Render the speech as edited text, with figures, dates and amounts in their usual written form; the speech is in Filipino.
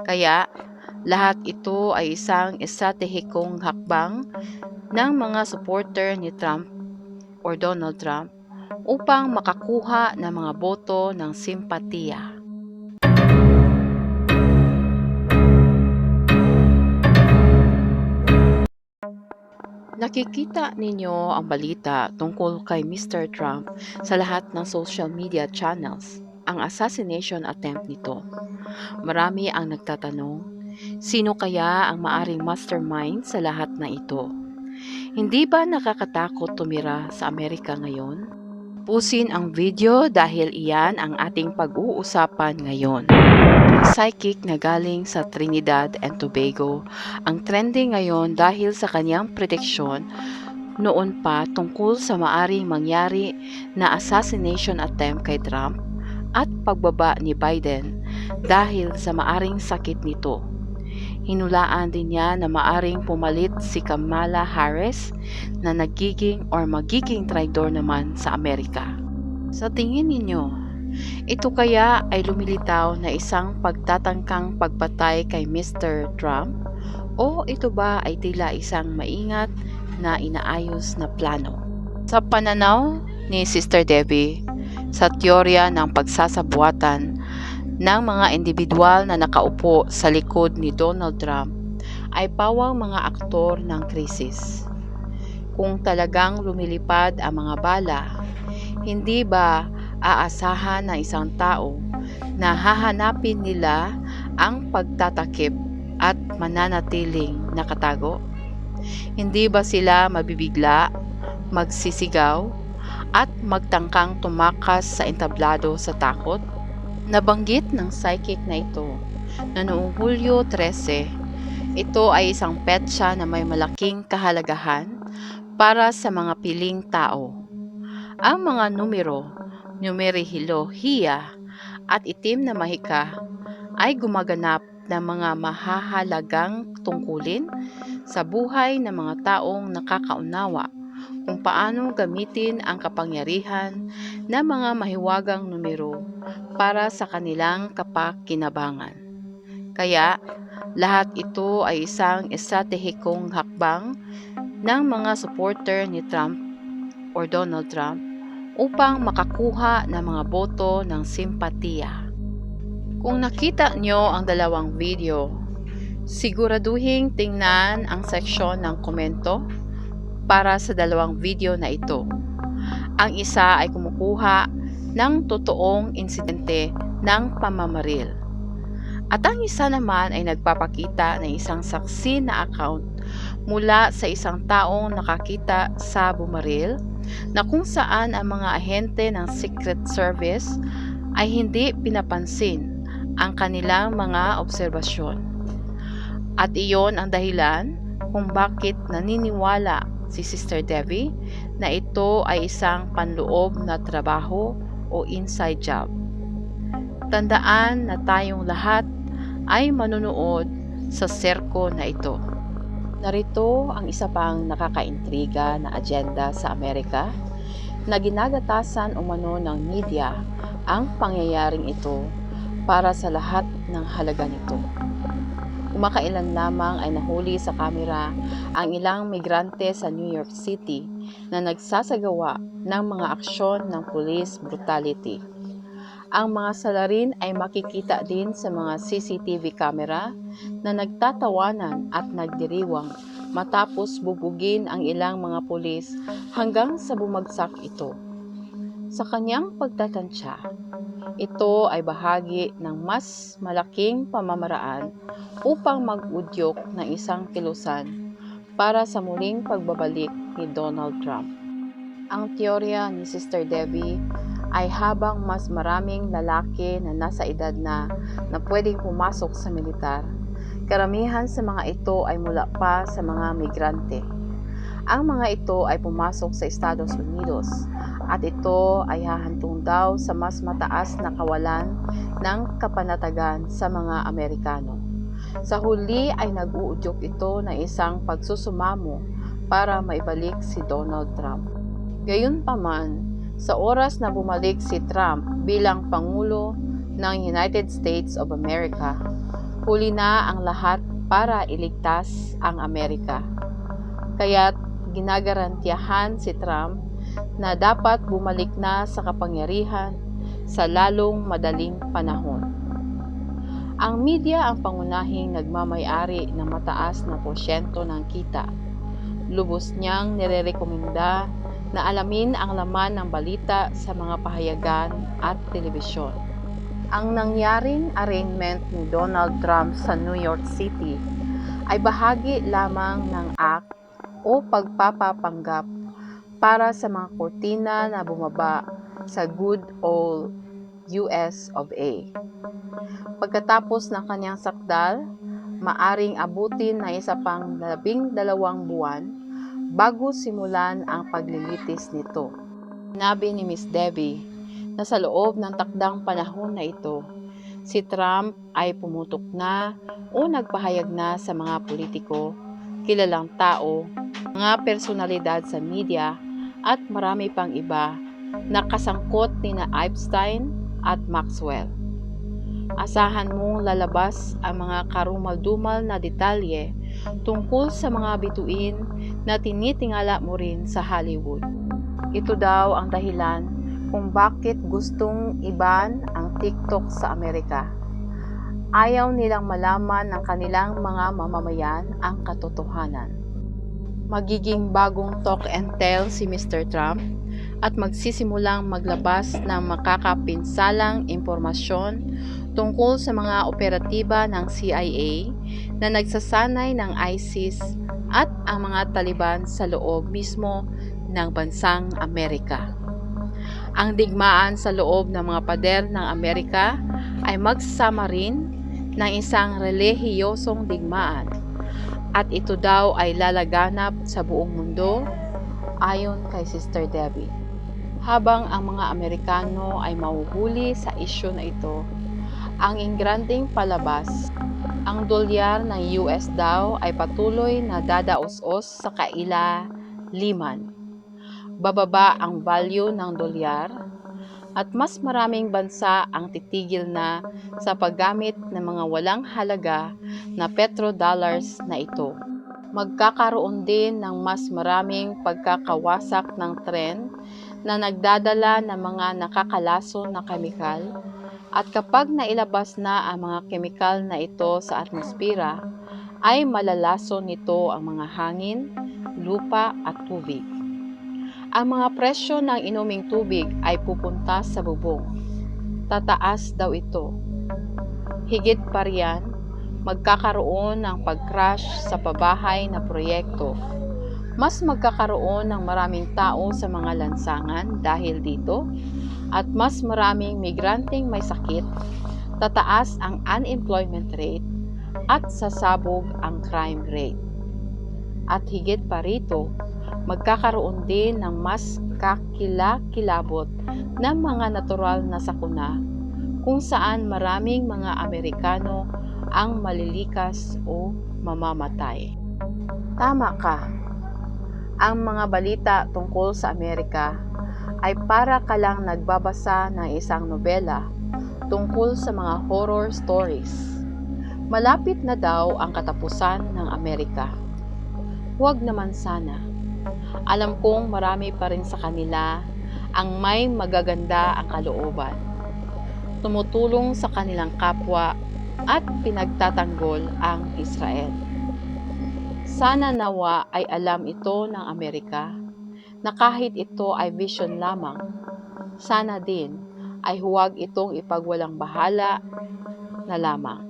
Kaya lahat ito ay isang estratehikong hakbang ng mga supporter ni Trump or Donald Trump upang makakuha ng mga boto ng simpatiya. Nakikita ninyo ang balita tungkol kay Mr. Trump sa lahat ng social media channels, ang assassination attempt nito. Marami ang nagtatanong, sino kaya ang maaring mastermind sa lahat ng ito? Hindi ba nakakatakot tumira sa Amerika ngayon? Pusin ang video dahil iyan ang ating pag-uusapan ngayon. Psychic na galing sa Trinidad and Tobago ang trending ngayon dahil sa kanyang prediksyon noon pa tungkol sa maaring mangyari na assassination attempt kay Trump at pagbaba ni Biden dahil sa maaring sakit nito. Hinulaan din niya na maaring pumalit si Kamala Harris na magiging traidor naman sa Amerika. Sa tingin ninyo, ito kaya ay lumilitaw na isang pagtatangkang pagpatay kay Mr. Trump o ito ba ay tila isang maingat na inaayos na plano? Sa pananaw ni Sister Debbie, sa teorya ng pagsasabuatan ng mga individual na nakaupo sa likod ni Donald Trump ay pawang mga aktor ng krisis. Kung talagang lumilipad ang mga bala, hindi ba aasahan ng isang tao na hahanapin nila ang pagtatakip at mananatiling nakatago? Hindi ba sila mabibigla, magsisigaw, at magtangkang tumakas sa entablado sa takot? Nabanggit ng psychic na ito na noong Hulyo 13, ito ay isang petsa na may malaking kahalagahan para sa mga piling tao. Ang mga numerihilohiya at itim na mahika ay gumaganap ng mga mahahalagang tungkulin sa buhay ng mga taong nakakaunawa kung paano gamitin ang kapangyarihan ng mga mahiwagang numero para sa kanilang kapakinabangan. Kaya, lahat ito ay isang estratehikong hakbang ng mga supporter ni Trump or Donald Trump upang makakuha ng mga boto ng simpatiya. Kung nakita nyo ang dalawang video, siguraduhin tingnan ang seksyon ng komento para sa dalawang video na ito. Ang isa ay kumukuha ng totoong insidente ng pamamaril. At ang isa naman ay nagpapakita ng isang saksi na account mula sa isang taong nakakita sa bumaril na kung saan ang mga ahente ng Secret Service ay hindi pinapansin ang kanilang mga obserbasyon. At iyon ang dahilan kung bakit naniniwala si Sister Debbie na ito ay isang panloob na trabaho o inside job. Tandaan na tayong lahat ay manunood sa serko na ito. Narito ang isa pang nakakaintriga na agenda sa Amerika na ginagatasan umano ng media ang pangyayaring ito para sa lahat ng halaga nito. Kumakailan lamang ay nahuli sa kamera ang ilang migrante sa New York City na nagsasagawa ng mga aksyon ng police brutality. Ang mga salarin ay makikita din sa mga CCTV camera na nagtatawanan at nagdiriwang matapos bubugin ang ilang mga pulis hanggang sa bumagsak ito. Sa kanyang pagtatansya, ito ay bahagi ng mas malaking pamamaraan upang mag-udyok ng isang kilusan para sa muling pagbabalik ni Donald Trump. Ang teorya ni Sister Debbie ay habang mas maraming lalaki na nasa edad na pwedeng pumasok sa militar, karamihan sa mga ito ay mula pa sa mga migrante. Ang mga ito ay pumasok sa Estados Unidos at ito ay hahantong daw sa mas mataas na kawalan ng kapanatagan sa mga Amerikano. Sa huli ay nag-uudyok ito ng isang pagsusumamo para maibalik si Donald Trump. Gayunpaman, sa oras na bumalik si Trump bilang Pangulo ng United States of America, Huli na ang lahat para iligtas ang Amerika. Kaya't ginagarantiyahan si Trump na dapat bumalik na sa kapangyarihan sa lalong madaling panahon. Ang media ang pangunahing nagmamay-ari ng mataas na porsyento ng kita. Lubos niyang nirerekomenda na alamin ang laman ng balita sa mga pahayagan at telebisyon. Ang nangyaring arraignment ni Donald Trump sa New York City ay bahagi lamang ng act o pagpapapanggap para sa mga kortina na bumaba sa good old US of A. Pagkatapos ng kanyang sakdal, maaring abutin na isa pang 12 buwan bago simulan ang paglilitis nito. Sinabi ni Ms. Debbie na sa loob ng takdang panahon na ito, si Trump ay pumutok na o nagpahayag na sa mga politiko, kilalang tao, mga personalidad sa media at marami pang iba na kasangkot ni na Epstein at Maxwell. Asahan mong lalabas ang mga karumal-dumal na detalye tungkol sa mga bituin na tinitingala mo rin sa Hollywood. Ito daw ang dahilan kung bakit gustong iban ang TikTok sa Amerika. Ayaw nilang malaman ng kanilang mga mamamayan ang katotohanan. Magiging bagong talk and tell si Mr. Trump at magsisimulang maglabas ng makakapinsalang impormasyon tungkol sa mga operatiba ng CIA na nagsasanay ng ISIS at ang mga Taliban sa loob mismo ng bansang Amerika. Ang digmaan sa loob ng mga pader ng Amerika ay magsasama rin ng isang relihiyosong digmaan at ito daw ay lalaganap sa buong mundo ayon kay Sister Debbie. Habang ang mga Amerikano ay mahuhuli sa isyu na ito, ang ingranding palabas, ang dolyar ng US daw ay patuloy na dadaos-os sa kailaliman. Bababa ang value ng dolyar at mas maraming bansa ang titigil na sa paggamit ng mga walang halaga na petrodollars na ito. Magkakaroon din ng mas maraming pagkakawasak ng tren na nagdadala ng mga nakakalason na kemikal at kapag nailabas na ang mga kemikal na ito sa atmosfera, ay malalason nito ang mga hangin, lupa at tubig. Ang mga presyo ng inuming tubig ay pupunta sa bubong. Tataas daw ito. Higit pa riyan, magkakaroon ng pag-crash sa pabahay na proyekto. Mas magkakaroon ng maraming tao sa mga lansangan dahil dito at mas maraming migranteng may sakit, tataas ang unemployment rate at sasabog ang crime rate. At higit pa rito, magkakaroon din ng mas kakilakilabot ng mga natural na sakuna kung saan maraming mga Amerikano ang malilikas o mamamatay. Tama ka. Ang mga balita tungkol sa Amerika ay para ka lang nagbabasa ng isang nobela tungkol sa mga horror stories. Malapit na daw ang katapusan ng Amerika. Huwag naman sana. Alam kong marami pa rin sa kanila ang may magaganda ang kalooban. Tumutulong sa kanilang kapwa at pinagtatanggol ang Israel. Sana nawa ay alam ito ng Amerika na kahit ito ay vision lamang, sana din ay huwag itong ipagwalang bahala na lamang.